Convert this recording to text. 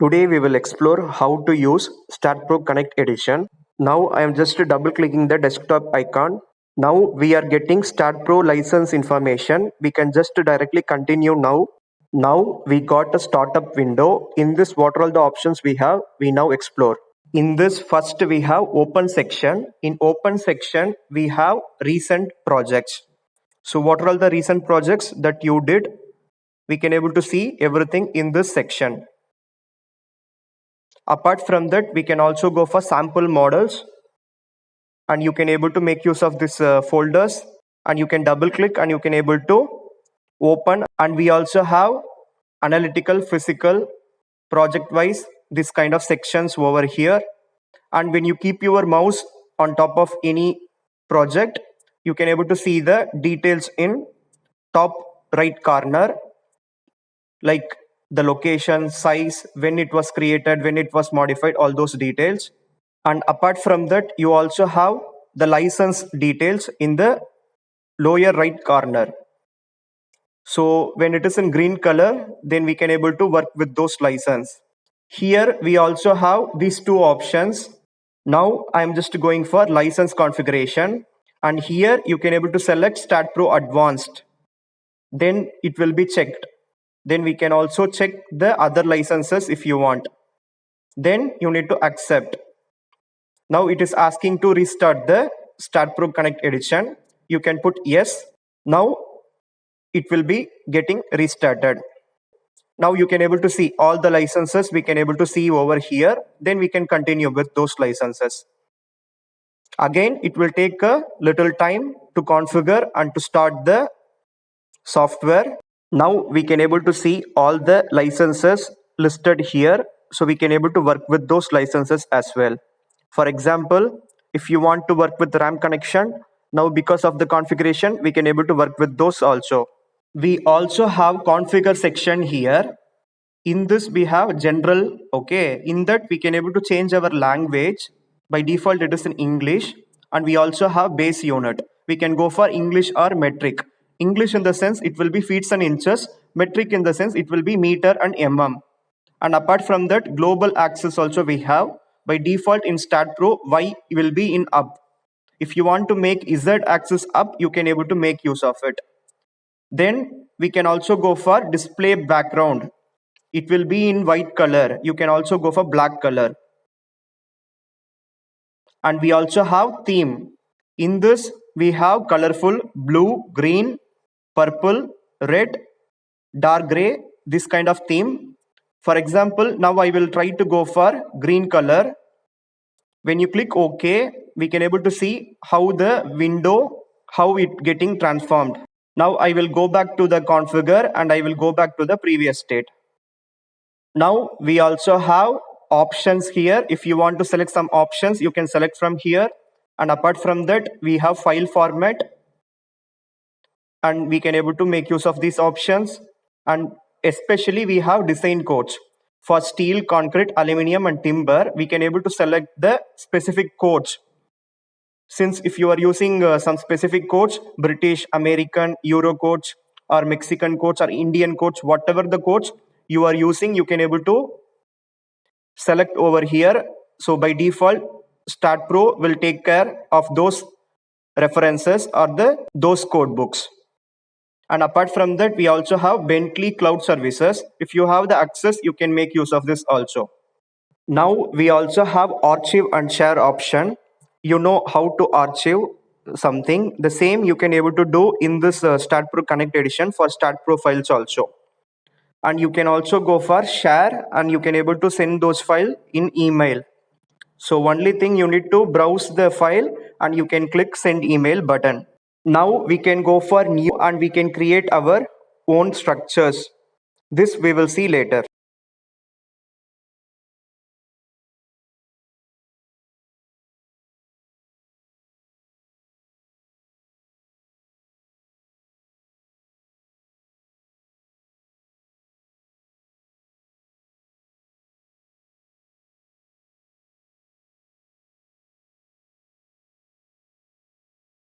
Today we will explore how to use StatPro Connect Edition. Now I am just double clicking the desktop icon. Now we are getting StatPro license information. We can just directly continue now. Now we got a startup window. In this, what are all the options we have? We now explore. In this, first we have open section. In open section, we have recent projects. So what are all the recent projects that you did? We can able to see everything in this section. Apart from that, we can also go for sample models, and you can able to make use of this folders, and you can double click and you can able to open. And we also have analytical, physical, project wise, this kind of sections over here. And when you keep your mouse on top of any project, you can able to see the details in top right corner, like the location, size, when it was created, when it was modified, all those details. And apart from that, you also have the license details in the lower right corner. So when it is in green color, then we can able to work with those license. Here we also have these two options. Now I am just going for license configuration, and here you can able to select StatPro Advanced. Then it will be checked. Then we can also check the other licenses if you want. Then you need to accept. Now it is asking to restart the StatPro Connect Edition. You can put yes. Now it will be getting restarted. Now you can able to see all the licenses we can able to see over here. Then we can continue with those licenses. Again, it will take a little time to configure and to start the software. Now we can able to see all the licenses listed here. So we can able to work with those licenses as well. For example, if you want to work with RAM connection, now because of the configuration, we can able to work with those also. We also have configure section here. In this we have general. Okay, in that we can able to change our language. By default it is in English. And we also have base unit. We can go for English or metric. English in the sense it will be feet and inches. Metric in the sense it will be meter and mm. And apart from that, global axis also we have. By default in StatPro, Y will be in up. If you want to make Z axis up, you can able to make use of it. Then we can also go for display background. It will be in white color. You can also go for black color. And we also have theme. In this we have colorful blue, green, purple, red, dark gray, this kind of theme. For example, now I will try to go for green color. When you click OK, we can able to see how the window, how it getting transformed. Now I will go back to the configure and I will go back to the previous state. Now we also have options here. If you want to select some options, you can select from here. And apart from that, we have file format. And we can able to make use of these options. And especially we have design codes. For steel, concrete, aluminum and timber, we can able to select the specific codes. Since if you are using some specific codes, British, American, Euro codes or Mexican codes or Indian codes, whatever the codes you are using, you can able to select over here. So by default, StatPro will take care of those references or those code books. And apart from that, we also have Bentley Cloud Services. If you have the access, you can make use of this also. Now we also have archive and share option. You know how to archive something. The same you can able to do in this StatPro Connect Edition for StatPro files also. And you can also go for share and you can able to send those files in email. So only thing you need to browse the file and you can click send email button. Now we can go for new and we can create our own structures. This we will see later.